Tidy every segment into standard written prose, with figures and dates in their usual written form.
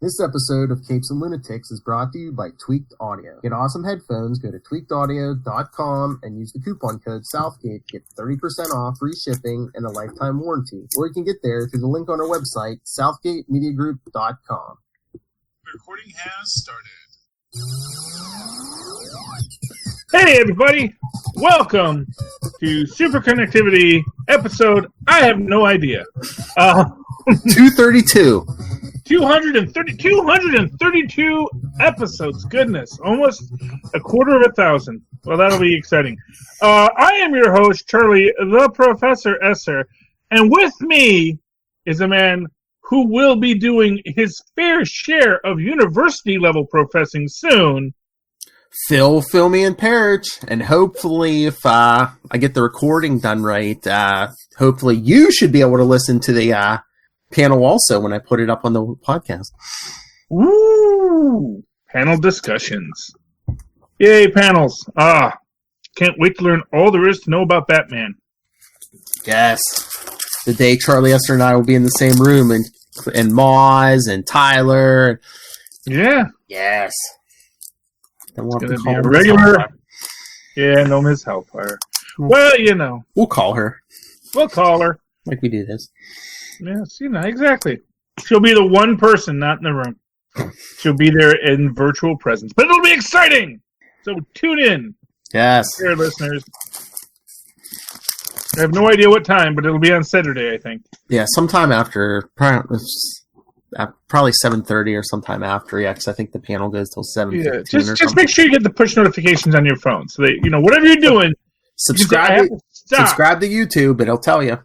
This episode of Capes and Lunatics is brought to you by Tweaked Audio. Get awesome headphones, go to tweakedaudio.com and use the coupon code Southgate to get 30% off, free shipping, and a lifetime warranty. Or you can get there through the link on our website, southgatemediagroup.com. Recording has started. Hey everybody, welcome to Superconnectivity episode, I have no idea. 232. 232 episodes, goodness, almost a quarter of 1,000. Well, that'll be exciting. I am your host, Charlie, the Professor Esser, and with me is a man who will be doing his fair share of university-level professing soon. Phil, me, and Perich, and hopefully if I get the recording done right, hopefully you should be able to listen to the panel also when I put it up on the podcast. Woo! Panel discussions. Yay, panels. Can't wait to learn all there is to know about Batman. Yes. The day Charlie Esther and I will be in the same room, and Moz and Tyler. Yeah. Yes. Then we'll it's going to be a regular... Yeah, no Ms. Hellfire. Well, you know. We'll call her. Like we do this. Yes, you know, exactly. She'll be the one person not in the room. She'll be there in virtual presence. But it'll be exciting! So tune in. Yes. Dear listeners. I have no idea what time, but it'll be on Saturday, I think. Yeah, sometime after, probably 7:30 or sometime after, yeah, because I think the panel goes till 7:15. Yeah, just make sure you get the push notifications on your phone. So that, you know, whatever you're doing, subscribe to YouTube, it'll tell you.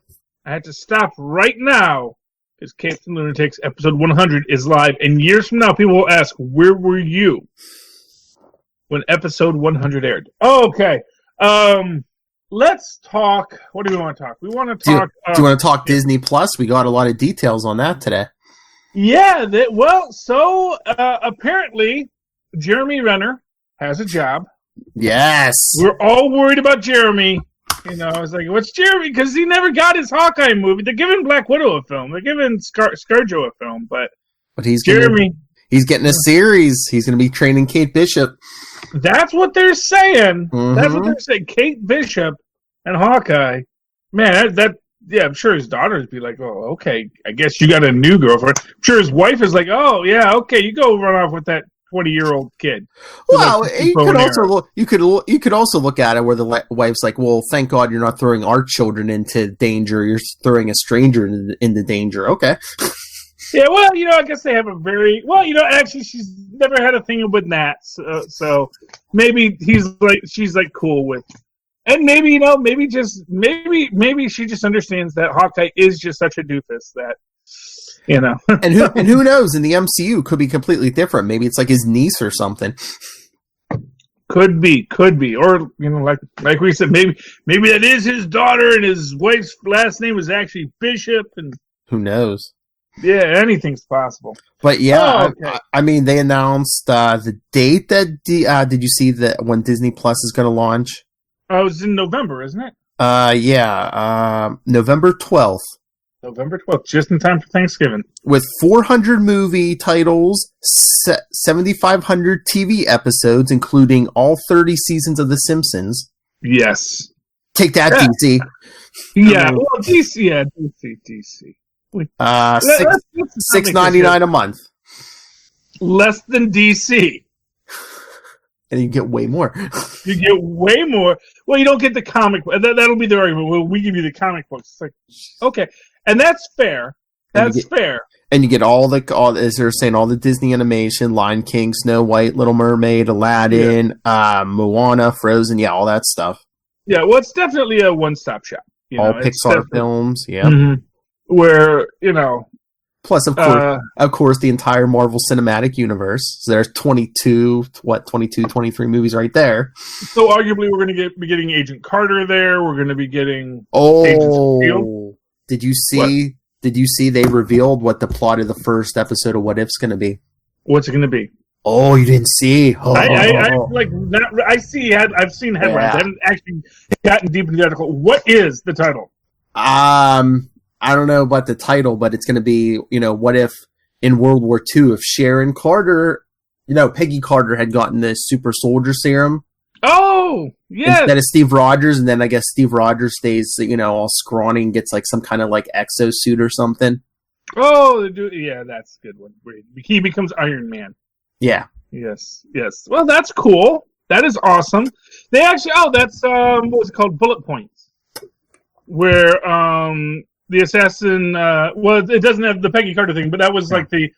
I had to stop right now because Capes and Lunatics episode 100 is live. And years from now, people will ask, where were you when episode 100 aired? Okay. Let's talk. What do we want to talk? We want to talk. Do you want to talk Disney Plus? We got a lot of details on that today. Yeah. Apparently, Jeremy Renner has a job. Yes. We're all worried about Jeremy. You know, I was like, what's Jeremy? Because he never got his Hawkeye movie. They're giving Black Widow a film. They're giving Scarjo a film. But he's Jeremy. He's getting a series. He's going to be training Kate Bishop. That's what they're saying. Mm-hmm. That's what they're saying. Kate Bishop and Hawkeye. Man, yeah, I'm sure his daughters be like, oh, okay, I guess you got a new girlfriend. I'm sure his wife is like, oh, yeah, okay, you go run off with that 20-year-old kid. Well, you could also look at it where the wife's like, well, thank God you're not throwing our children into danger. You're throwing a stranger into danger. Okay. Yeah, well, you know, I guess they have actually, she's never had a thing with Nat, so maybe she's like cool with, and maybe, you know, maybe she just understands that Hawkeye is just such a doofus that, you know. and who knows, in the MCU could be completely different. Maybe it's like his niece or something. Could be, or, you know, like we said, maybe that is his daughter and his wife's last name was actually Bishop, and who knows. Yeah, anything's possible. But yeah, okay. I mean, they announced the date that did you see that when Disney Plus is going to launch? Oh, it's in November, isn't it? November 12th. November 12th, just in time for Thanksgiving. With 400 movie titles, 7,500 TV episodes, including all 30 seasons of The Simpsons. Yes. Take that, DC. Yeah, well, DC. $6.99 a month. Less than DC. And you get way more. You get way more. Well, you don't get the comic book. That'll be the argument. Well, we give you the comic books. It's like, okay. And that's fair. Fair. And you get as they're saying, all the Disney animation, Lion King, Snow White, Little Mermaid, Aladdin, Moana, Frozen, yeah, all that stuff. Yeah, well, it's definitely a one-stop shop. All Pixar films, yeah. Mm-hmm. Where, you know... Plus, of course, the entire Marvel Cinematic Universe. So there's 23 movies right there. So arguably, we're going to be getting Agent Carter there. We're going to be getting Agents of S.H.I.E.L.D. Did you see they revealed what the plot of the first episode of What If's going to be? What's it going to be? Oh, you didn't see? Oh. I've seen headlines. Yeah. I haven't actually gotten deep into the article. What is the title? I don't know about the title, but it's going to be, you know, what if in World War II if Sharon Carter, Peggy Carter had gotten the super soldier serum. Oh, yeah. Instead of Steve Rogers, and then I guess Steve Rogers stays, all scrawny and gets like some kind of like exosuit or something. Oh, yeah, that's a good one. He becomes Iron Man. Yeah. Yes. Well, that's cool. That is awesome. They actually, that's, what was it called? Bullet Points. Where, the assassin, it doesn't have the Peggy Carter thing, but that was like the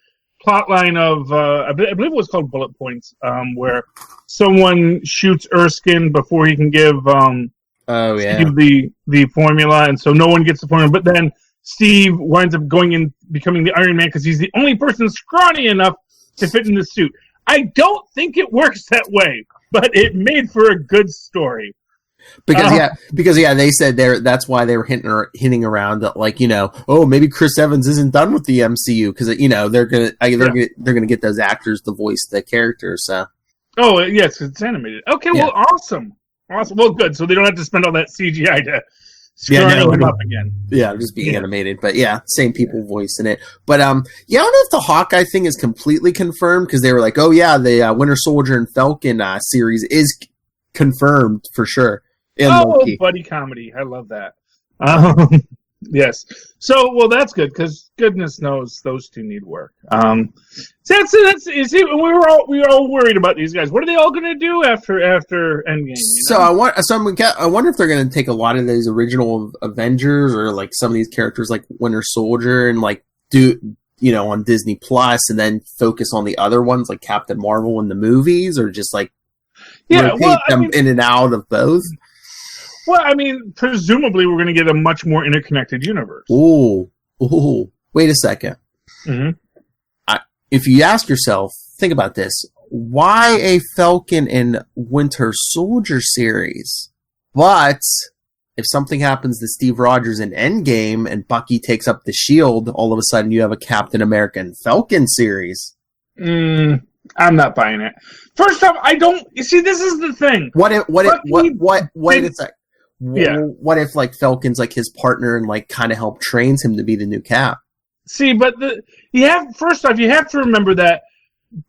plot line of, I believe it was called Bullet Points, where someone shoots Erskine before he can give, Steve the formula, and so no one gets the formula, but then Steve winds up going and becoming the Iron Man because he's the only person scrawny enough to fit in the suit. I don't think it works that way, but it made for a good story. Because they said that's why they were hinting around that, like, maybe Chris Evans isn't done with the MCU because they're gonna get those actors to voice the characters. So. Oh yes, it's animated. Okay, well, awesome. Well, good. So they don't have to spend all that CGI to screw him up again. Yeah, just be animated. But same people voicing it. But I don't know if the Hawkeye thing is completely confirmed because they were like, the Winter Soldier and Falcon series is confirmed for sure. Buddy comedy. I love that. Yes. So, well, that's good because goodness knows those two need work. We were all worried about these guys. What are they all going to do after Endgame? I wonder if they're going to take a lot of these original Avengers or like some of these characters like Winter Soldier and like do on Disney Plus and then focus on the other ones like Captain Marvel in the movies or just like rotate them in and out of both. Well, I mean, presumably we're going to get a much more interconnected universe. Ooh. Wait a second. Mm-hmm. If you ask yourself, think about this. Why a Falcon and Winter Soldier series? But if something happens to Steve Rogers in Endgame and Bucky takes up the shield, all of a sudden you have a Captain America and Falcon series. I'm not buying it. First off, I don't... You see, this is the thing. Wait a sec. What if like Falcon's like his partner and like kind of help trains him to be the new Cap? See, but you have to remember that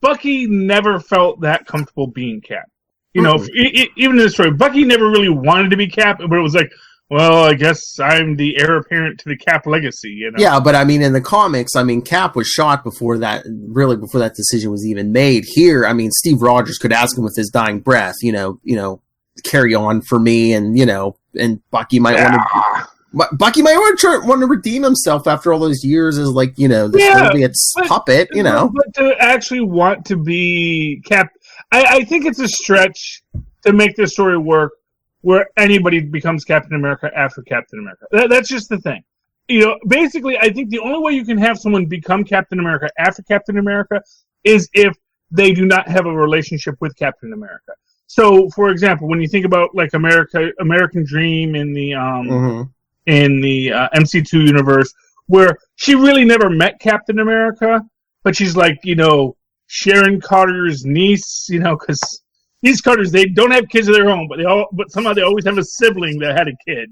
Bucky never felt that comfortable being Cap. Even in the story, Bucky never really wanted to be Cap, but it was like, well, I guess I'm the heir apparent to the Cap legacy. Yeah, but I mean, in the comics, Cap was shot before that decision was even made. Here, Steve Rogers could ask him with his dying breath, carry on for me, and Bucky might want to redeem himself after all those years as like the Soviet's puppet, But to actually want to be Cap, I think it's a stretch to make this story work where anybody becomes Captain America after Captain America. That's just the thing. Basically, I think the only way you can have someone become Captain America after Captain America is if they do not have a relationship with Captain America. So, for example, when you think about like American Dream in the MC2 universe, where she really never met Captain America, but she's like Sharon Carter's niece, because these Carters, they don't have kids of their own, but somehow they always have a sibling that had a kid,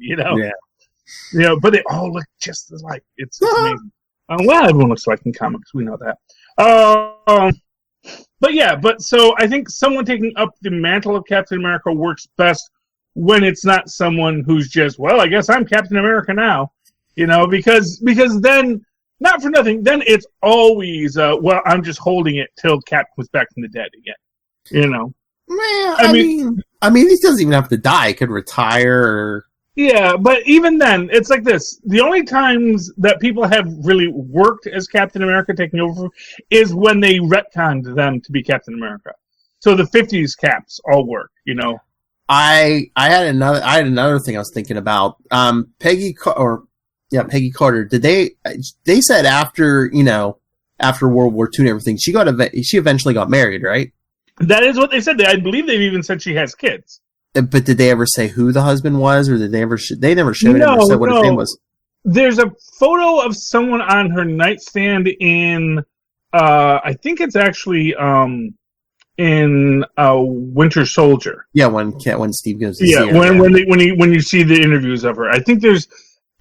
Yeah. But they all look just alike. It's amazing. Well, everyone looks alike in comics. We know that. But so I think someone taking up the mantle of Captain America works best when it's not someone who's just, well, I guess I'm Captain America now, because then, not for nothing, then it's always, I'm just holding it till Cap comes back from the dead again, Man, I mean, he doesn't even have to die. He could retire or... Yeah, but even then, it's like this. The only times that people have really worked as Captain America taking over is when they retconned them to be Captain America. So the 50s Caps all work, I had another thing I was thinking about. Peggy Carter. Did they said after World War II and everything, she eventually got married, right? That is what they said. I believe they've even said she has kids. But did they ever say who the husband was, or did they ever? They never showed it. Or said what his name was. There's a photo of someone on her nightstand in, I think it's actually in Winter Soldier. Yeah, when Steve goes to see her. When you see the interviews of her, I think there's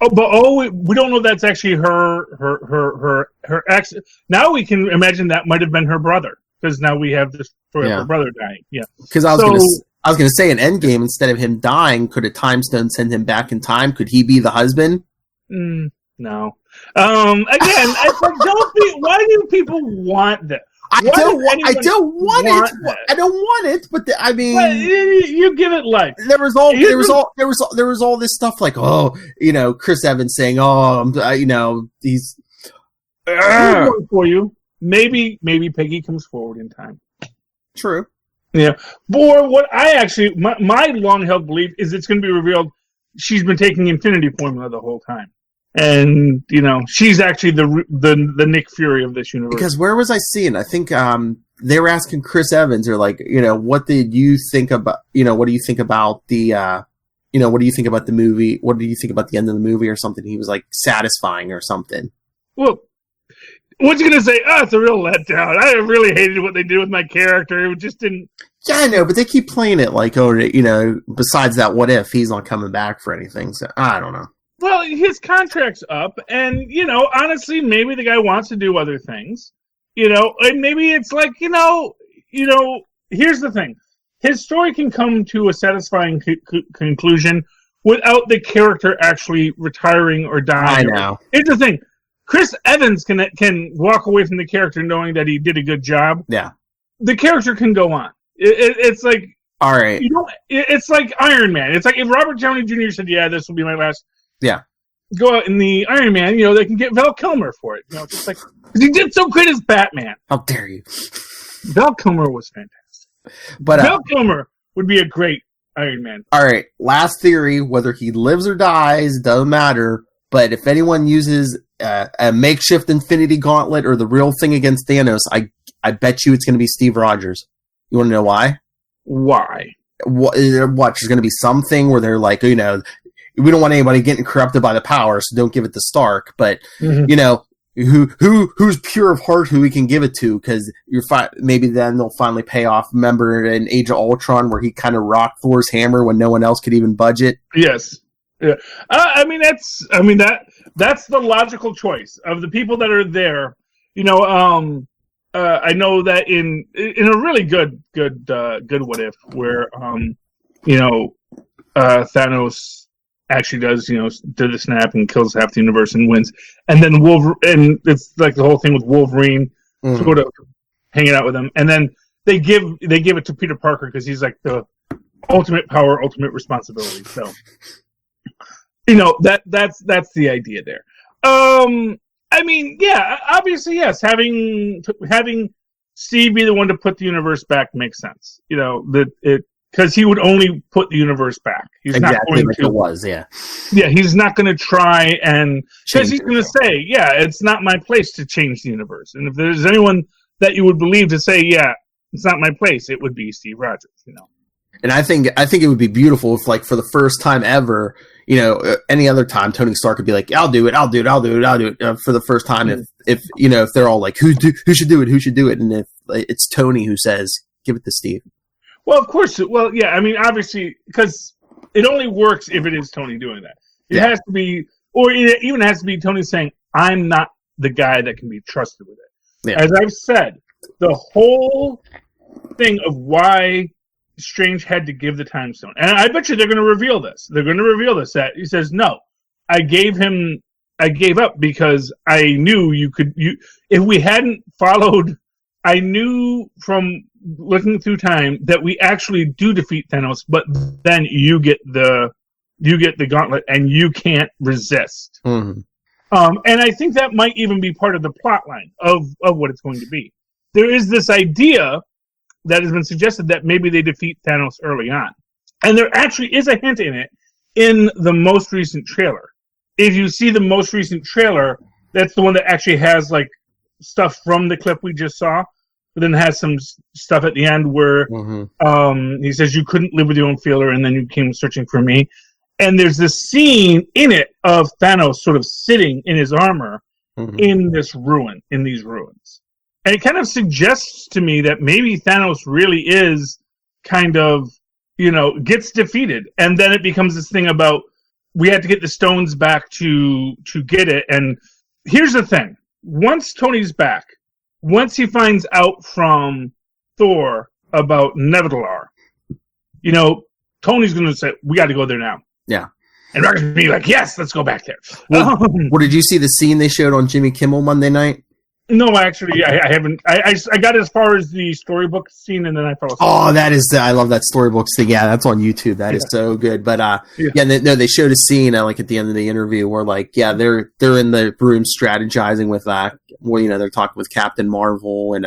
We don't know that's actually her ex. Now we can imagine that might have been her brother, because now we have this story of her brother dying. Yeah, because I was gonna say in Endgame, instead of him dying, could a time stone send him back in time? Could he be the husband? No. Again, it's like, why do people want that? I don't want it, but I mean, well, you give it life. There was all this stuff like, Chris Evans saying, he's for you. Maybe Peggy comes forward in time. True. Yeah. Or what I actually, my long-held belief is it's going to be revealed she's been taking Infinity Formula the whole time. And, she's actually the Nick Fury of this universe. Because where was I seeing? I think they were asking Chris Evans, or like, what did you think about, what do you think about the, what do you think about the movie? What do you think about the end of the movie or something? He was like satisfying or something. Well, what's you going to say? Oh, it's a real letdown. I really hated what they did with my character. It just didn't. Yeah, I know, but they keep playing it like, besides that, what if he's not coming back for anything? So I don't know. Well, his contract's up, and, honestly, maybe the guy wants to do other things, and maybe it's like, here's the thing. His story can come to a satisfying conclusion without the character actually retiring or dying. I know. Here's the thing. Chris Evans can walk away from the character knowing that he did a good job. Yeah. The character can go on. It's like... All right. It's like Iron Man. It's like if Robert Downey Jr. said, yeah, this will be my last... Yeah. Go out in the Iron Man, they can get Val Kilmer for it. Just like, he did so great as Batman. How dare you? Val Kilmer was fantastic. But Val Kilmer would be a great Iron Man. All right. Last theory, whether he lives or dies, doesn't matter. But if anyone uses a makeshift Infinity Gauntlet or the real thing against Thanos, I bet you it's going to be Steve Rogers. You want to know why? Why? What? There's going to be something where they're like, we don't want anybody getting corrupted by the power, so don't give it to Stark. But who's pure of heart, who we can give it to? Because maybe then they'll finally pay off. Remember in Age of Ultron where he kind of rocked Thor's hammer when no one else could even budge it? Yes. Yeah. That's the logical choice of the people that are there. I know that in a really good what if where Thanos actually does do the snap and kills half the universe and wins, and then and it's like the whole thing with Wolverine sort of hanging out with him, and then they give it to Peter Parker because he's like the ultimate power, ultimate responsibility. So that's the idea there. Obviously yes, having Steve be the one to put the universe back makes sense. Because he would only put the universe back. He's exactly not going like to. It was, yeah. Yeah, he's not going to try and because he's going to say, "Yeah, it's not my place to change the universe." And if there's anyone that you would believe to say, "Yeah, it's not my place," it would be Steve Rogers. And I think it would be beautiful if, like, for the first time ever, any other time, Tony Stark could be like, "I'll do it for the first time." If they're all like, "Who should do it?" And if it's Tony who says, "Give it to Steve." Well, of course. Well, yeah. Obviously, because it only works if it is Tony doing that. It has to be, or it even has to be Tony saying, "I'm not the guy that can be trusted with it." Yeah. As I've said, the whole thing of why Strange had to give the time stone, and I bet you they're going to reveal this. They're going to reveal this. That he says, "No, I gave up because I knew you could. If we hadn't followed, I knew from." Looking through time that we actually do defeat Thanos, but then you get the gauntlet and you can't resist. Mm-hmm. And I think that might even be part of the plot line of what it's going to be. There is this idea that has been suggested that maybe they defeat Thanos early on. And there actually is a hint in it in the most recent trailer. If you see the most recent trailer, that's the one that actually has like stuff from the clip we just saw. But then has some stuff at the end where he says you couldn't live with your own feeler and then you came searching for me. And there's this scene in it of Thanos sort of sitting in his armor in these ruins. And it kind of suggests to me that maybe Thanos really is kind of, gets defeated. And then it becomes this thing about we had to get the stones back to get it. And here's the thing. Once Tony's back, once he finds out from Thor about Neverlar, Tony's going to say, we got to go there now. Yeah. And Rocket's going to be like, yes, let's go back there. Well, did you see the scene they showed on Jimmy Kimmel Monday night? No, actually, I haven't. I got as far as the storybook scene, and then I fell asleep. Oh, I love that storybook thing. Yeah, that's on YouTube. That is so good. But they showed a scene like at the end of the interview where they're in the room strategizing with they're talking with Captain Marvel and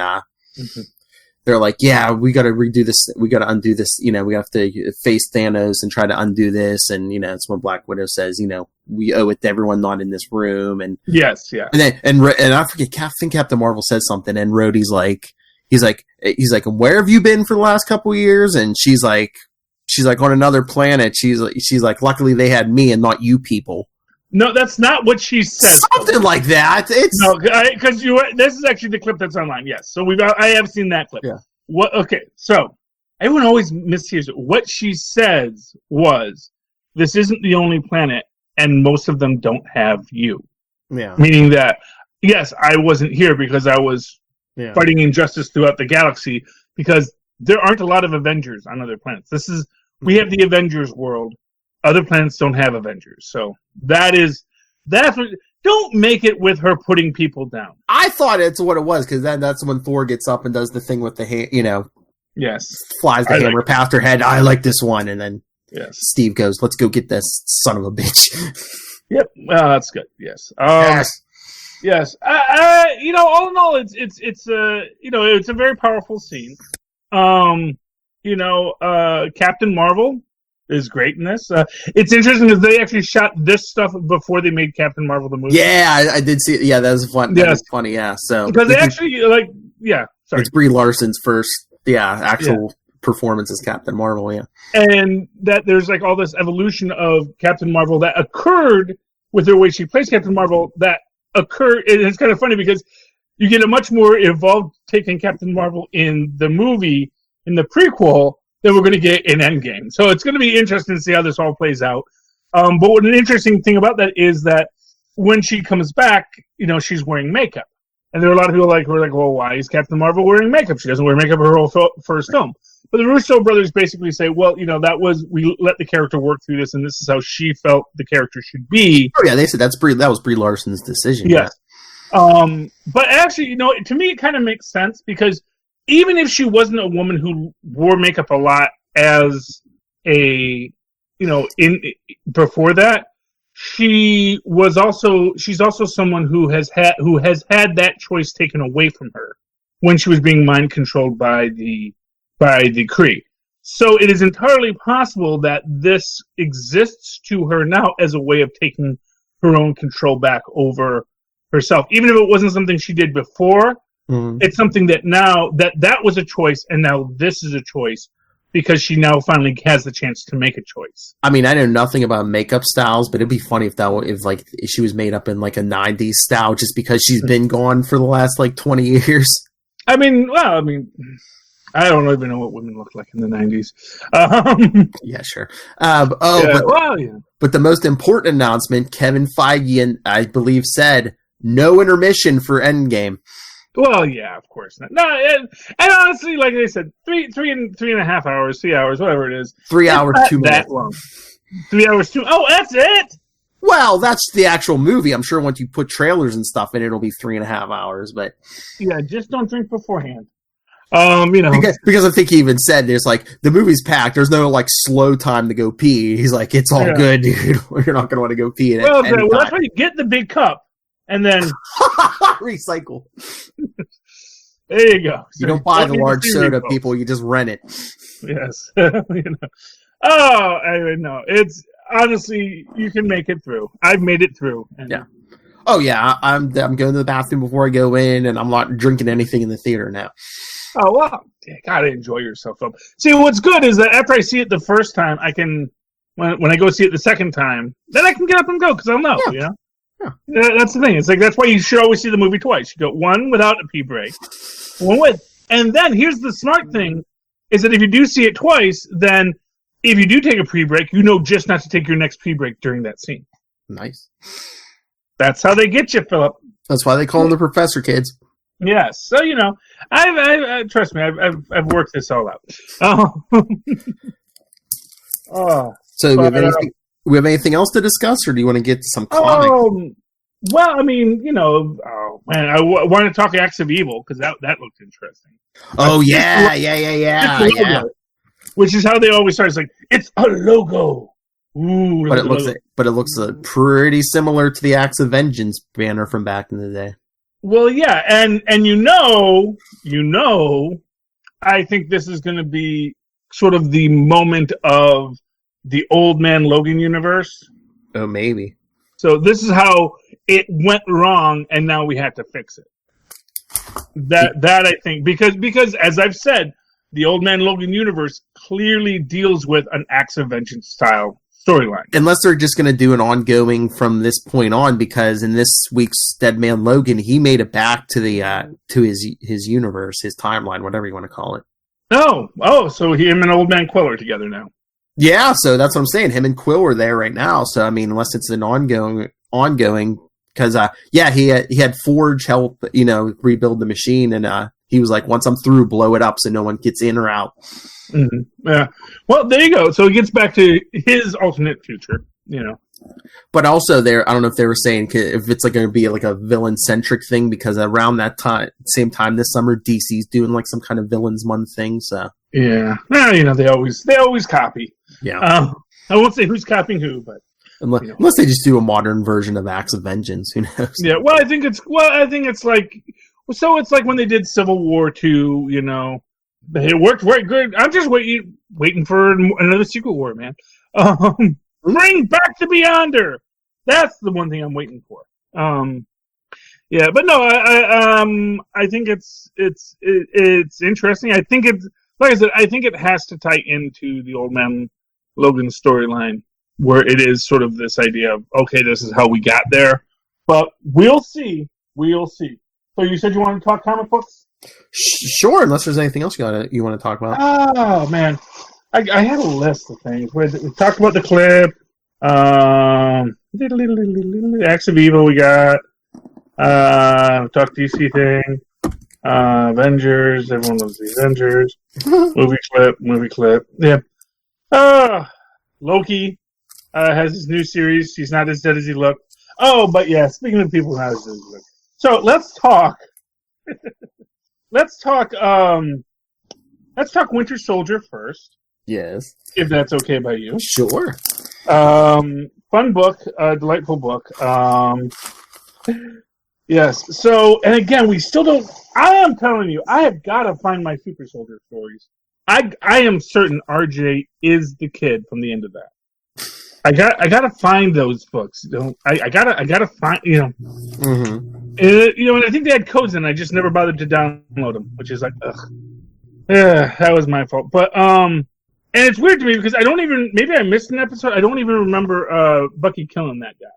they're like, yeah, we got to redo this. We got to undo this. We have to face Thanos and try to undo this. And, it's when Black Widow says, we owe it to everyone not in this room. And yes, yeah. And I forget, I think Captain Marvel says something and Rhodey's like, he's like, where have you been for the last couple of years? And she's like on another planet. She's like, luckily they had me and not you people. No, that's not what she said. Something like that. Because this is actually the clip that's online. Yes, so I have seen that clip. Yeah. What? Okay, so everyone always mishears it. What she says was, "This isn't the only planet, and most of them don't have you." Yeah. Meaning that, yes, I wasn't here because I was fighting injustice throughout the galaxy. Because there aren't a lot of Avengers on other planets. We have the Avengers world. Other planets don't have Avengers, so that's what. Don't make it with her putting people down. I thought it's what it was because that's when Thor gets up and does the thing with the hand, Yes, flies the hammer past her head. I like this one, and then Steve goes, "Let's go get this son of a bitch." Yep, well, that's good. Yes, yes. All in all, it's a very powerful scene. Captain Marvel is great in this. It's interesting because they actually shot this stuff before they made Captain Marvel the movie. Yeah, I did see it. Yeah, that was fun. That was funny. Yeah, so because they actually sorry, it's Brie Larson's first actual performance as Captain Marvel. Yeah, and that there's all this evolution of Captain Marvel that occurred with the way she plays Captain Marvel. That occurred. It's kind of funny because you get a much more evolved take on Captain Marvel in the movie in the prequel that we're going to get in Endgame. So it's going to be interesting to see how this all plays out. But what an interesting thing about that is that when she comes back, she's wearing makeup. And there are a lot of people who are like, well, why is Captain Marvel wearing makeup? She doesn't wear makeup her whole first film. But the Russo brothers basically say, well, we let the character work through this, and this is how she felt the character should be. Oh, yeah, they said that was Brie Larson's decision. Yes. But actually, to me, it kind of makes sense because even if she wasn't a woman who wore makeup a lot as before that, she's also someone who has had that choice taken away from her when she was being mind controlled by the Kree. So it is entirely possible that this exists to her now as a way of taking her own control back over herself. Even if it wasn't something she did before, it's something that now that was a choice, and now this is a choice because she now finally has the chance to make a choice. I mean, I know nothing about makeup styles, but it'd be funny if she was made up in a 90s style just because she's been gone for the last 20 years. I don't even know what women look like in the 90s. Yeah, sure. But the most important announcement, Kevin Feige, I believe, said no intermission for Endgame. Well, yeah, of course not. No, and honestly, like I said, 3.5 hours, 3 hours, whatever it is. 3 hours, 2 minutes. That long. 3 hours, 2. Oh, that's it. Well, that's the actual movie. I'm sure once you put trailers and stuff in, it'll be 3.5 hours. But yeah, just don't drink beforehand. Because I think he even said there's the movie's packed. There's no slow time to go pee. He's like, it's all good, dude. You're not gonna want to go pee. Well, that's why you get the big cup. And then recycle. There you go. You don't buy the large soda, people. You just rent it. Yes. Oh, I know. It's honestly, you can make it through. I've made it through. Yeah. Oh yeah. I'm going to the bathroom before I go in, and I'm not drinking anything in the theater now. Oh well, you gotta enjoy yourself. See, what's good is that after I see it the first time, I can when I go see it the second time, then I can get up and go because I'll know. Yeah. Yeah, that's the thing. It's that's why you should always see the movie twice. You go one without a pee break, one with, and then here's the smart thing: is that if you do see it twice, then if you do take a pre-break, you know just not to take your next pre-break during that scene. Nice. That's how they get you, Philip. That's why they call him the professor, kids. Yes. So, I trust me, I've worked this all out. So we have anything else to discuss, or do you want to get to some comics? Well, I mean, I want to talk Acts of Evil, because that looked interesting. Oh, yeah. Which is how they always start. It's like, it's a logo. Ooh, but it looks pretty similar to the Acts of Vengeance banner from back in the day. Well, yeah, and I think this is going to be sort of the moment of the Old Man Logan universe. Oh, maybe. So this is how it went wrong, and now we have to fix it. That I think, because as I've said, the Old Man Logan universe clearly deals with an Acts of Vengeance style storyline. Unless they're just going to do an ongoing from this point on, because in this week's Dead Man Logan, he made it back to the to his universe, his timeline, whatever you want to call it. So him and Old Man Quill are together now. Yeah, so that's what I'm saying. Him and Quill are there right now. So I mean, unless it's an ongoing, because he had Forge help, rebuild the machine, and he was like, once I'm through, blow it up so no one gets in or out. Mm-hmm. Yeah. Well, there you go. So it gets back to his alternate future, But also, I don't know if they were saying if it's like going to be like a villain centric thing, because around that same time this summer, DC's doing like some kind of villains month thing. So yeah, well, they always copy. Yeah. I won't say who's copying who, but unless they just do a modern version of Acts of Vengeance, who knows? Yeah. Well, I think it's like, so it's like when they did Civil War 2, it worked very good. I'm just waiting for another Secret War, man. Bring back the Beyonder. That's the one thing I'm waiting for. Yeah, but no, I think it's interesting. I think it's, like I said, I think it has to tie into the Old Man Logan storyline, where it is sort of this idea of, okay, this is how we got there, but we'll see. So you said you wanted to talk comic books? Sure, unless there's anything else you want to talk about. Oh, man. I had a list of things. We talked about the clip. Acts of Evil we got. Talk DC thing. Avengers. Everyone loves the Avengers. Movie clip. Yeah. Loki has his new series. He's not as dead as he looked. Oh, but yeah, speaking of people not as dead as he looked. So let's talk. Let's talk Winter Soldier first. Yes. If that's okay by you. Sure. Fun book, delightful book. Yes. So, and again, we still don't. I am telling you, I have got to find my Super Soldier stories. I am certain RJ is the kid from the end of that. I got to find those books. I gotta find. Mm-hmm. And I think they had codes, and I just never bothered to download them, which is like, ugh. Yeah, that was my fault. But and it's weird to me because maybe I missed an episode. I don't even remember Bucky killing that guy.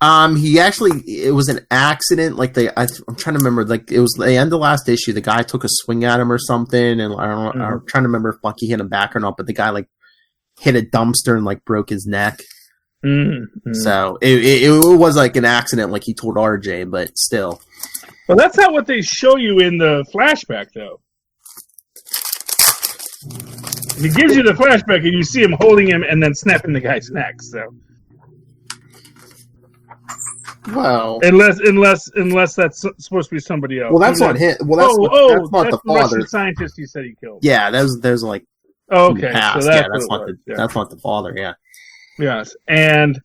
It was an accident. Like I'm trying to remember. Like it was the end of the last issue. The guy took a swing at him or something, and I don't know. I'm trying to remember if Bucky hit him back or not. But the guy like hit a dumpster and like broke his neck. Mm-hmm. So it was like an accident, like he told RJ, but still. Well, that's not what they show you in the flashback, though. He gives you the flashback, and you see him holding him and then snapping the guy's neck. So, well, unless that's supposed to be somebody else. Well, that's not him. Well, that's not the father. Russian scientist you said he killed. Yeah, there's like. Oh, okay, so that's not the father. Yeah. Yes, and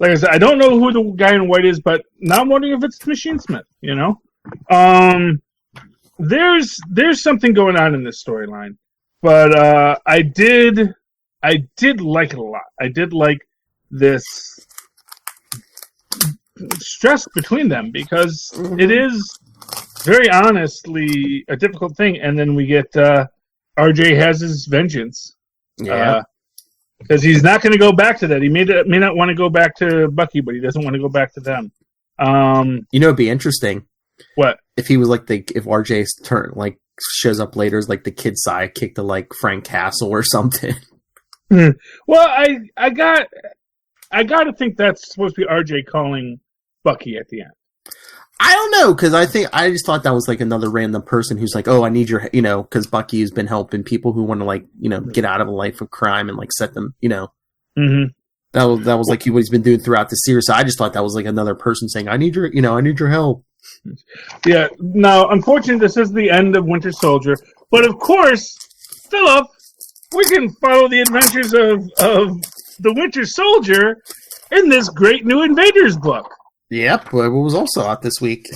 like I said, I don't know who the guy in white is, but now I'm wondering if it's Machine Smith. There's something going on in this storyline, but I did like it a lot. I did like this stress between them because it is very honestly a difficult thing, and then we get RJ has his vengeance. Yeah. Because he's not going to go back to that. He may not want to go back to Bucky, but he doesn't want to go back to them. It'd be interesting. What if he was like if RJ's turn like shows up later as like the kid sidekick to like Frank Castle or something? Well, I got to think that's supposed to be RJ calling Bucky at the end. I don't know, because I just thought that was like another random person who's like, oh, I need your, because Bucky has been helping people who want to like, get out of a life of crime and like set them, Mm-hmm. That was like what he's been doing throughout the series. So I just thought that was like another person saying, I need your help. Yeah. Now, unfortunately, this is the end of Winter Soldier, but of course, Philip, we can follow the adventures of the Winter Soldier in this great new Invaders book. Yep, what was also out this week.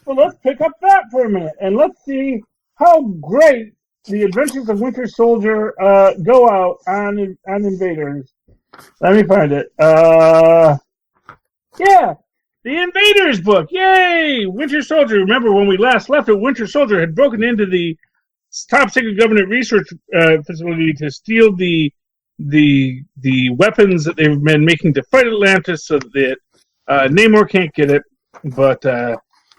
Well, let's pick up that for a minute, and let's see how great the adventures of Winter Soldier go out on Invaders. Let me find it. Yeah, the Invaders book. Yay! Winter Soldier. Remember when we last left it, Winter Soldier had broken into the top secret government research facility to steal the weapons that they've been making to fight Atlantis, so that Namor can't get it. But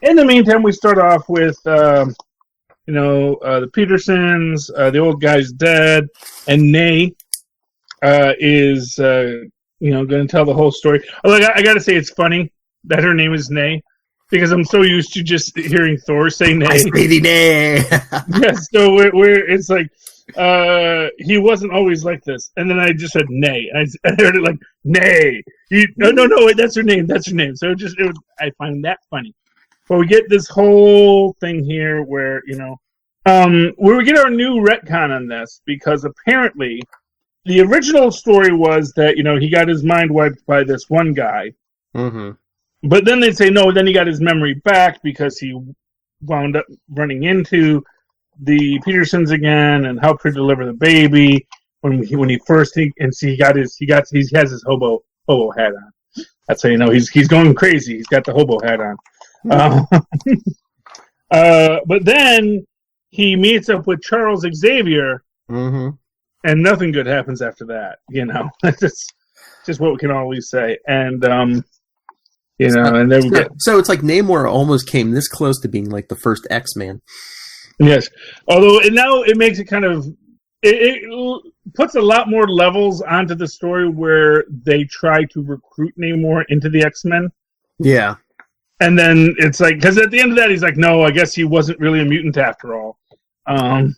in the meantime, we start off with the Petersons, the old guy's dead, and Nay is going to tell the whole story. Although I got to say, it's funny that her name is Nay, because I'm so used to just hearing Thor say Nay. Nice lady Nay. Yeah, so we're it's like he wasn't always like this, and then I just said Nay. I heard it like Nay. No, wait, that's her name. That's her name. So I find that funny. But we get this whole thing here where where we get our new retcon on this, because apparently the original story was that he got his mind wiped by this one guy. Mm-hmm. But then they'd say no. Then he got his memory back because he wound up running into the Petersons again and helped her deliver the baby when he has his hobo hat on. That's how you know he's going crazy. He's got the hobo hat on. But then he meets up with Charles Xavier, mm-hmm. and nothing good happens after that. That's just what we can always say. And and then we get. So it's like Namor almost came this close to being like the first X-Man. Yes, although now it makes it kind of it puts a lot more levels onto the story where they try to recruit Namor into the X-Men. Yeah, and then it's like, because at the end of that he's like, no, I guess he wasn't really a mutant after all. And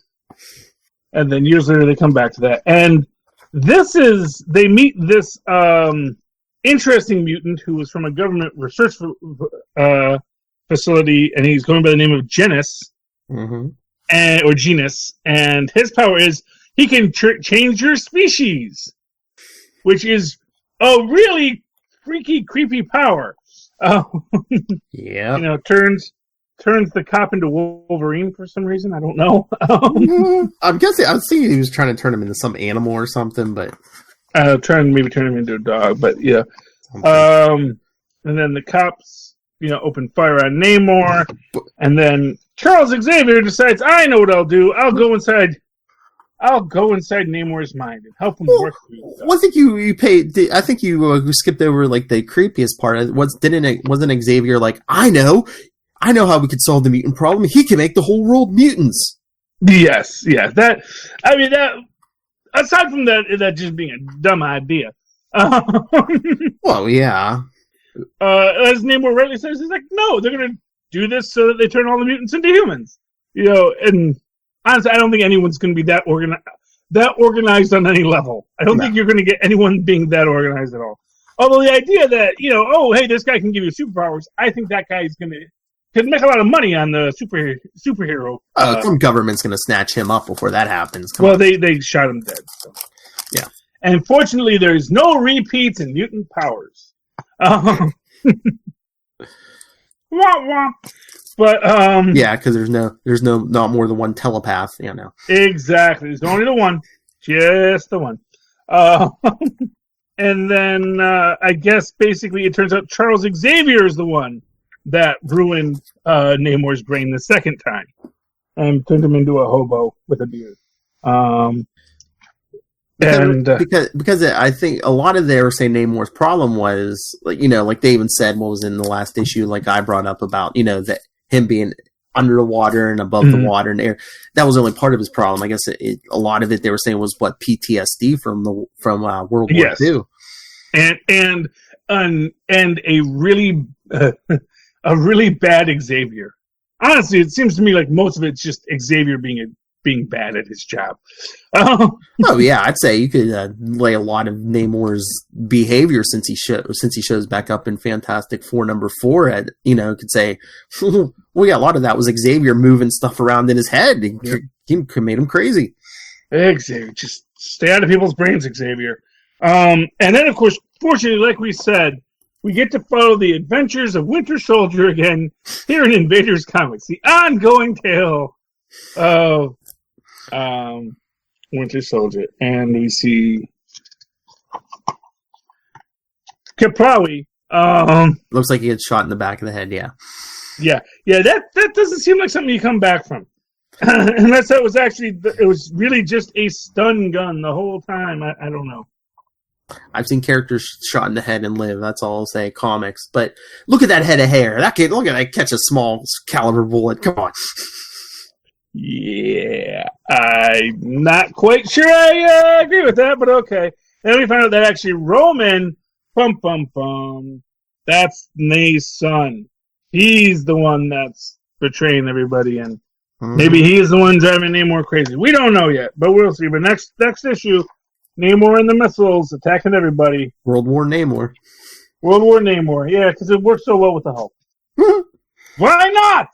then years later they come back to that, and they meet this interesting mutant who was from a government research facility, and he's going by the name of Genus. Mm-hmm. Or Genus, and his power is he can change your species, which is a really freaky, creepy power. Yeah, turns the cop into Wolverine for some reason. I don't know. I'm guessing. I was thinking he was trying to turn him into some animal or something, but trying to maybe turn him into a dog. But yeah, and then the cops, open fire on Namor, and then Charles Xavier decides, I know what I'll do. I'll go inside Namor's mind and help him work through stuff. One thing you paid, I think you skipped over like the creepiest part. Wasn't Xavier like, I know how we could solve the mutant problem. He can make the whole world mutants. Yes. That aside from that just being a dumb idea. Well, yeah. As Namor rightly says, he's like, no, they're going to do this so that they turn all the mutants into humans. And honestly, I don't think anyone's going to be that organized on any level. I don't think you're going to get anyone being that organized at all. Although the idea that, hey, this guy can give you superpowers, I think that guy's going to make a lot of money on the superhero. Some government's going to snatch him up before that happens. They shot him dead. So. Yeah. And fortunately, there's no repeats in mutant powers. Wah, wah. But yeah, because there's not more than one telepath, Exactly, there's only the one, just the one. And then I guess basically it turns out Charles Xavier is the one that ruined Namor's brain the second time and turned him into a hobo with a beard. Because I think a lot of they were saying Namor's problem was like they even said what was in the last issue, like I brought up about that him being under the water and above the water and air. That was only part of his problem. I guess a lot of it they were saying was what PTSD from World War II. And a really a really bad Xavier. Honestly, it seems to me like most of it's just Xavier being bad at his job. Oh yeah, I'd say you could lay a lot of Namor's behavior since he shows back up in Fantastic Four #4. At could say, well, yeah, a lot of that was Xavier moving stuff around in his head. He made him crazy. Xavier, just stay out of people's brains, Xavier. And then, of course, fortunately, like we said, we get to follow the adventures of Winter Soldier again here in Invaders Comics, the ongoing tale of Winter Soldier. And we see Kaprawi. Looks like he gets shot in the back of the head, yeah. Yeah, that doesn't seem like something you come back from. Unless it was really just a stun gun the whole time. I don't know. I've seen characters shot in the head and live. That's all I'll say. Comics, but look at that head of hair. Look at that catch a small caliber bullet. Come on. Yeah, I'm not quite sure I agree with that, but okay. And we find out that actually Roman, that's Nay's son. He's the one that's betraying everybody, and maybe he is the one driving Namor crazy. We don't know yet, but we'll see. But next issue, Namor and the missiles attacking everybody. World War Namor, yeah, because it works so well with the Hulk. Why not?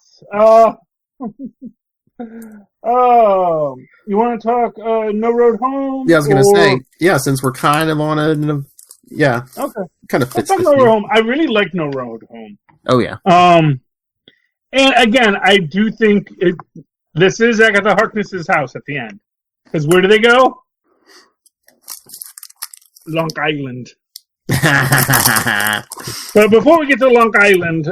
You want to talk No Road Home? Yeah, I was going to say, yeah, since we're kind of on okay, kind of fits. Let's talk No Road Home. I really like No Road Home. Oh yeah. And again, I do think this is Agatha Harkness's house at the end. Because where do they go? Long Island. But before we get to Long Island,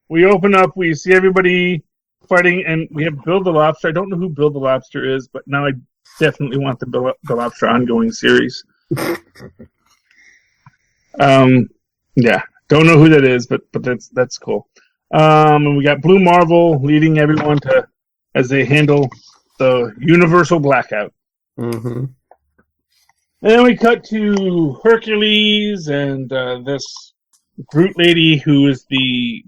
we open up, we see everybody fighting, and we have Bill the Lobster. I don't know who Bill the Lobster is, but now I definitely want the Bill the Lobster ongoing series. Yeah, don't know who that is, but that's cool. And we got Blue Marvel leading everyone as they handle the Universal Blackout. Mm-hmm. And then we cut to Hercules and this Groot lady who is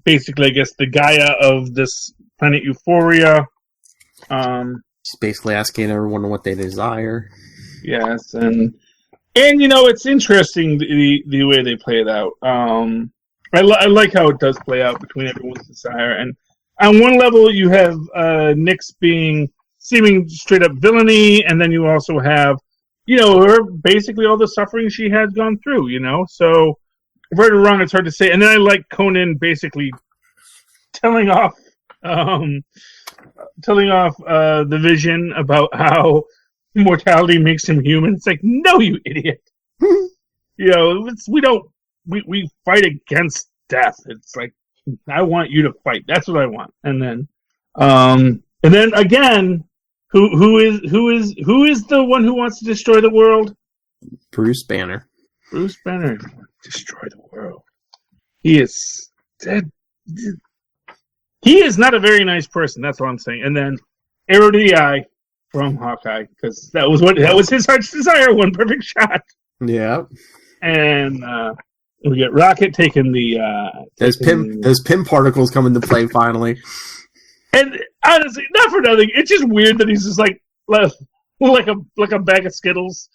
basically, I guess, the Gaia of this planet Euphoria. She's basically asking everyone what they desire. Yes, and it's interesting the way they play it out. I like how it does play out between everyone's desire. And on one level, you have Nyx seeming straight up villainy, and then you also have, her basically all the suffering she has gone through. So right or wrong, it's hard to say. And then I like Conan basically telling off the Vision about how mortality makes him human. It's like, no, you idiot. We fight against death. It's like, I want you to fight. That's what I want. And then again, who is the one who wants to destroy the world? Bruce Banner. Bruce Banner destroy the world. He is dead. He is not a very nice person. That's what I'm saying. And then arrow to the eye from Hawkeye, because that was his heart's desire. One perfect shot. Yeah. And we get Rocket taking those Pym particles come into play finally. And honestly, not for nothing, it's just weird that he's just like a bag of Skittles.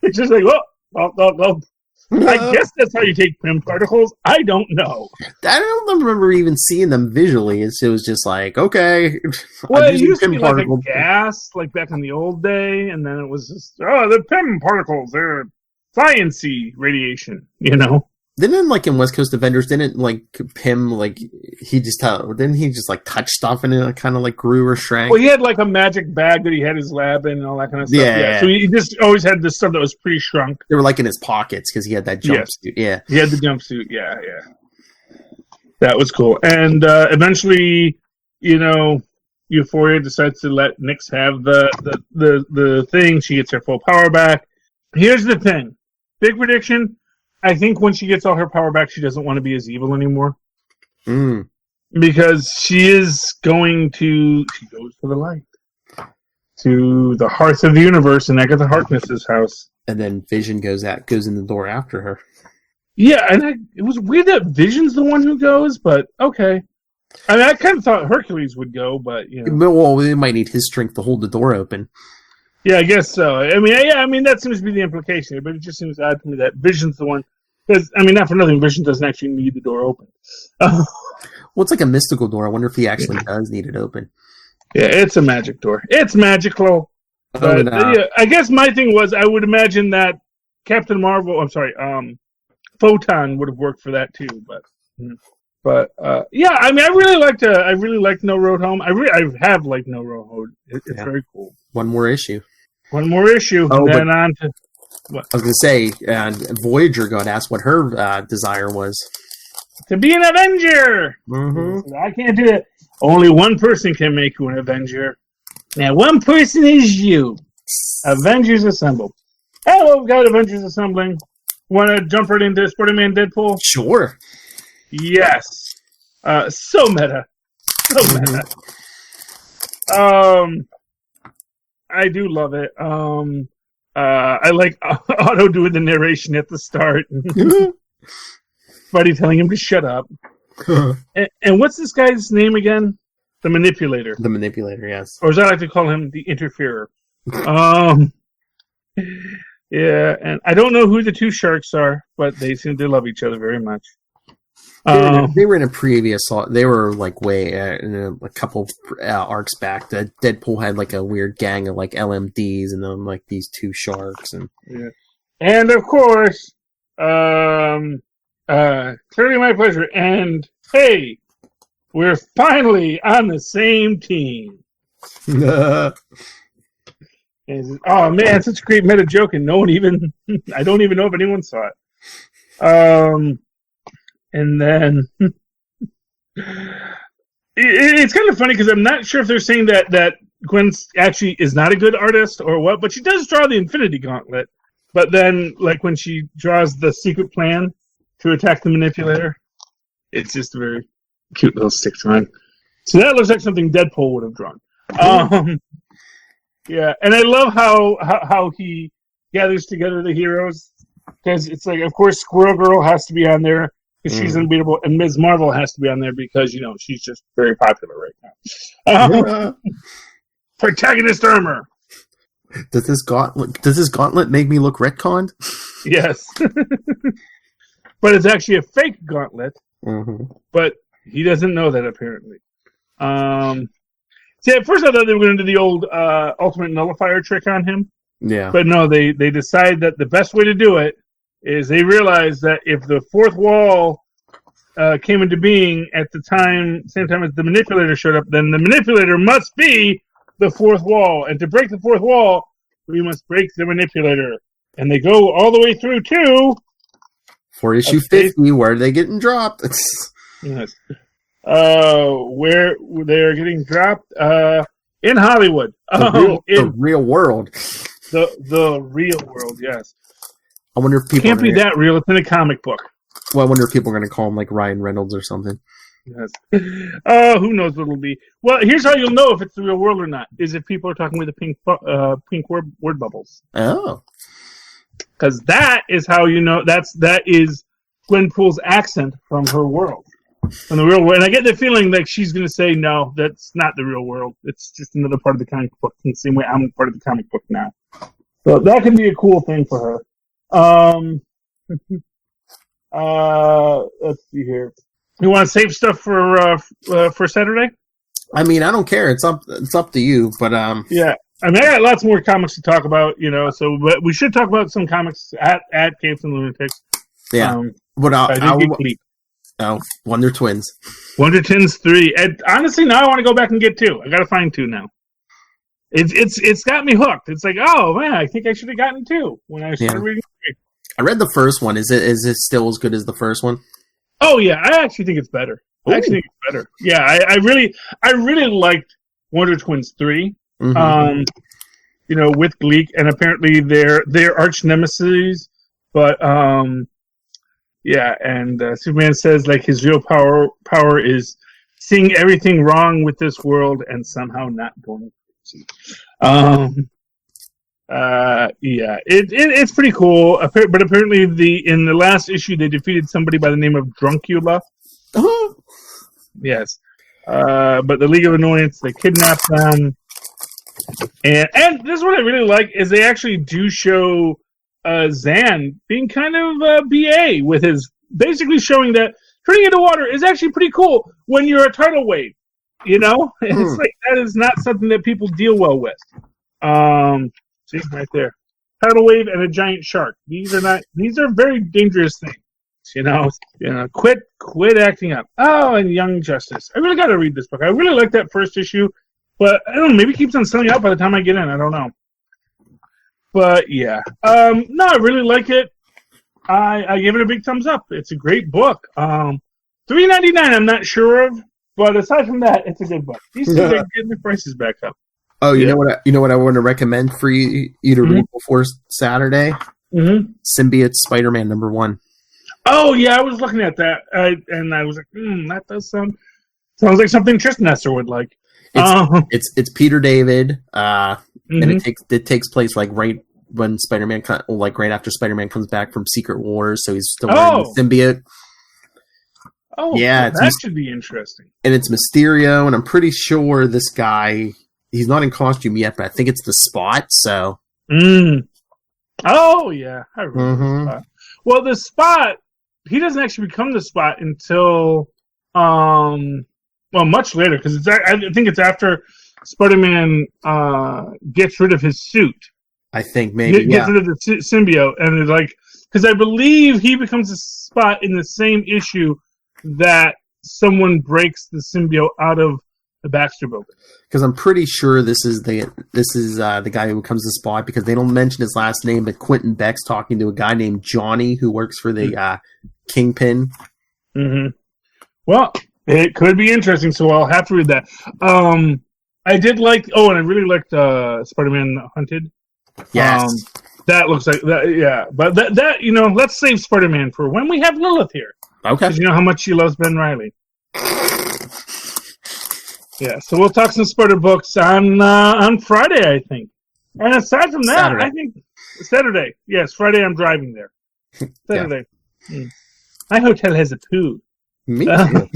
It's just like, well. I guess that's how you take Pym particles. I don't know. I don't remember even seeing them visually. It was just like, okay. Well, it used to be like a gas, like back in the old day, and then it was just, the Pym particles, they're science-y radiation, Didn't, like, in West Coast Avengers, didn't, like, Pym, like, didn't he just, like, touch stuff and it kind of, like, grew or shrank? Well, he had, like, a magic bag that he had his lab in and all that kind of stuff. Yeah. So he just always had this stuff that was pretty shrunk. They were, like, in his pockets because he had that jumpsuit. Yeah. He had the jumpsuit, yeah. That was cool. And eventually, Euphoria decides to let Nyx have the thing. She gets her full power back. Here's the thing. Big prediction. I think when she gets all her power back, she doesn't want to be as evil anymore. Because she goes to the light. To the hearth of the universe and Agatha Harkness's house. And then Vision goes in the door after her. Yeah, and it was weird that Vision's the one who goes, but okay. I mean, I kind of thought Hercules would go, but, you know. Well, they might need his strength to hold the door open. Yeah, I guess so. I mean, that seems to be the implication, but it just seems odd to me that Vision's the one. Because, I mean, not for nothing, Vision doesn't actually need the door open. Well, it's like a mystical door. I wonder if he actually does need it open. Yeah, it's a magic door. It's magical. But, yeah, I guess my thing was, I would imagine that Photon would have worked for that too, but yeah, I mean, I really liked No Road Home. I have liked No Road Home. It's very cool. One more issue. And then on to what? I was gonna say, Voyager got asked what her desire was. To be an Avenger. Mm-hmm. I can't do it. Only one person can make you an Avenger. Now, one person is you. Avengers Assemble. Hello, we've got Avengers Assembling. Want to jump right into Spider-Man Deadpool? Sure. Yes. So meta. I do love it. I like Otto doing the narration at the start. Buddy telling him to shut up. And what's this guy's name again? The Manipulator. The Manipulator, yes. Or as I like to call him, the Interferer. Yeah, and I don't know who the two sharks are, but they seem to love each other very much. They were in a previous. They were like way in a couple arcs back. That Deadpool had like a weird gang of like LMDs, and then like these two sharks, and of course, clearly my pleasure. And hey, we're finally on the same team. And, oh man, such a great meta joke, and I don't even know if anyone saw it. And then it's kind of funny because I'm not sure if they're saying that Gwen actually is not a good artist or what, but she does draw the Infinity Gauntlet. But then, like when she draws the secret plan to attack the Manipulator, it's just a very cute little stick drawing. So that looks like something Deadpool would have drawn. Yeah, and I love how he gathers together the heroes, because it's like, of course, Squirrel Girl has to be on there because she's unbeatable, and Ms. Marvel has to be on there because, you know, she's just very popular right now. Protagonist armor. Does this gauntlet make me look retconned? Yes. But it's actually a fake gauntlet, but he doesn't know that, apparently. See, at first I thought they were going to do the old Ultimate Nullifier trick on him. Yeah. But no, they decided that the best way to do it is they realized that if the fourth wall came into being at the same time as the Manipulator showed up, then the Manipulator must be the fourth wall. And to break the fourth wall, we must break the Manipulator. And they go all the way through to... For issue 50, where are they getting dropped? Yes. Where they are getting dropped in Hollywood. The real world. The real world, yes. I wonder if people can't be that real. It's in a comic book. Well, I wonder if people are going to call him like Ryan Reynolds or something. Yes. Who knows what it'll be? Well, here's how you'll know if it's the real world or not: is if people are talking with the pink word bubbles. Oh. Because that is how you know that is Gwenpool's accent from her world. From the real world. And I get the feeling like she's going to say, no, that's not the real world. It's just another part of the comic book, in the same way I'm part of the comic book now. So that could be a cool thing for her. Let's see here. You want to save stuff for Saturday? I mean, I don't care. It's up to you, but yeah. I mean, I got lots more comics to talk about, you know, but we should talk about some comics at Capes and Lunatics. Yeah. But I did get Leap. Oh, Wonder Twins. Wonder Twins 3. And honestly, now I want to go back and get 2. I got to find 2 now. It's got me hooked. It's like, oh man, I think I should have gotten 2 when I started reading 3. I read the first one. Is it still as good as the first one? Oh yeah, I actually think it's better. Ooh. I actually think it's better. Yeah, I really liked Wonder Twins 3. Mm-hmm. You know, with Gleek, and apparently they're arch nemesis, but yeah, and Superman says like his real power is seeing everything wrong with this world and somehow not going crazy. It's pretty cool. But apparently, in the last issue, they defeated somebody by the name of Druncula. Yes. But the League of Annoyance, they kidnapped them. And this is what I really like, is they actually do show Zan being kind of BA with his, basically showing that turning into water is actually pretty cool when you're a tidal wave. You know? It's like, that is not something that people deal well with. See, right there. Tidal wave and a giant shark. These are very dangerous things. You know, quit acting up. Oh, and Young Justice. I really got to read this book. I really like that first issue, but I don't know, maybe it keeps on selling out by the time I get in. I don't know. But yeah, no, I really like it. I give it a big thumbs up. It's a great book. $3.99 I'm not sure of, but aside from that, it's a good book. These two are getting their prices back up. Oh, you know what I want to recommend for you to read before Saturday? Mm-hmm. Symbiote Spider-Man #1. Oh yeah, I was looking at that, and I was like, that does sounds like something Tristan Esser would like. It's Peter David, and it takes place like right when Spider-Man, like right after Spider-Man comes back from Secret Wars, so he's still wearing the symbiote. Oh yeah, that should be interesting. And it's Mysterio, and I'm pretty sure this guy, he's not in costume yet, but I think it's the Spot. So. Oh yeah, I remember the Spot. Well, the Spot. He doesn't actually become the Spot until, much later, because I think it's after Spider-Man gets rid of his suit. I think maybe gets rid of the symbiote, and it's like, because I believe he becomes a Spot in the same issue that someone breaks the symbiote out of the Baxter Building. Because I'm pretty sure this is the guy who becomes the Spot, because they don't mention his last name, but Quentin Beck's talking to a guy named Johnny who works for the Kingpin. Mm-hmm. Well, it could be interesting, so I'll have to read that. I did like. Oh, and I really liked Spider-Man Hunted. Yes, that looks like that. Yeah, but that let's save Spider-Man for when we have Lilith here. Okay, because you know how much she loves Ben Reilly. Yeah, so we'll talk some Spider books on Friday, I think. And aside from that, Saturday. I think Saturday. Yes, Friday I'm driving there. Saturday. Yeah. My hotel has a pool. Me too.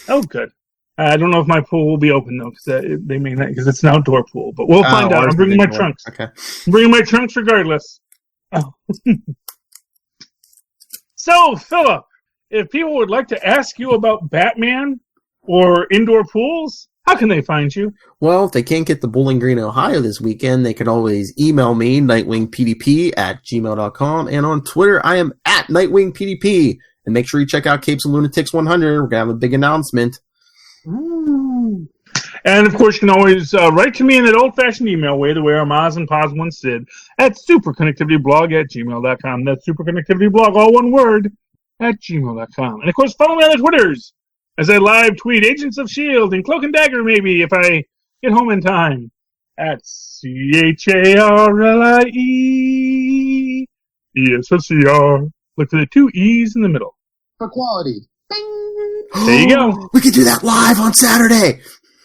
Oh, good. I don't know if my pool will be open though, because they may not, because it's an outdoor pool. But we'll find out. I'm bringing my trunks. Okay. I'm bringing my trunks regardless. Oh. So, Philip, if people would like to ask you about Batman or indoor pools, how can they find you? Well, if they can't get to Bowling Green, Ohio this weekend, they can always email me, nightwingpdp@gmail.com, and on Twitter, I am @nightwingpdp. And make sure you check out Capes and Lunatics 100. We're going to have a big announcement. Ooh. And, of course, you can always write to me in that old-fashioned email way, the way our Maz and Paz once did, at superconnectivityblog@gmail.com. That's superconnectivityblog, all one word, @gmail.com. And, of course, follow me on the Twitters as I live tweet Agents of S.H.I.E.L.D. and Cloak and Dagger, maybe, if I get home in time, @CHARLIE. ESSCR. Look for the 2 E's in the middle. For quality. Bing! There you go. We can do that live on Saturday.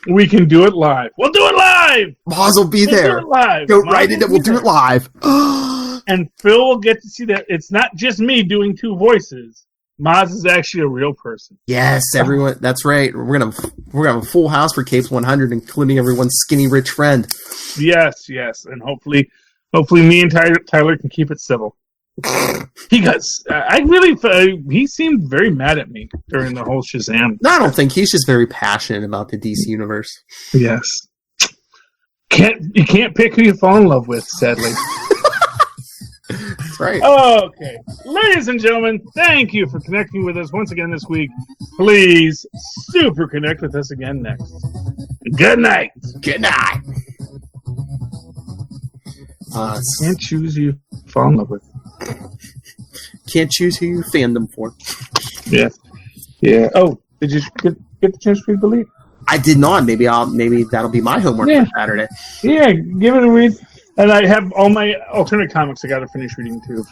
We can do it live. We'll do it live! Maz will be there. Do it live. Go right in it. We'll do it live. And Phil will get to see that it's not just me doing 2 voices. Maz is actually a real person. Yes, everyone. That's right. We're gonna have a full house for Capes 100, including everyone's skinny rich friend. Yes, and hopefully me and Tyler can keep it civil. He seemed very mad at me during the whole Shazam. No, I don't think he's just very passionate about the DC universe. Yes. You can't pick who you fall in love with, sadly. That's right. Okay. Ladies and gentlemen, thank you for connecting with us once again this week. Please super connect with us again next. Good night. Good night. Can't choose who you fall in love with. Can't choose who you fandom for. Yeah. Oh, did you get the chance to read the lead? I did not. Maybe that'll be my homework for Saturday. Yeah, give it a read. And I have all my alternate comics I got to finish reading too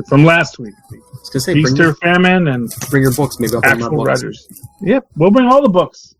from last week. Say, Easter Famine and bring your books. Maybe I'll bring my books. Writers. Yep, we'll bring all the books.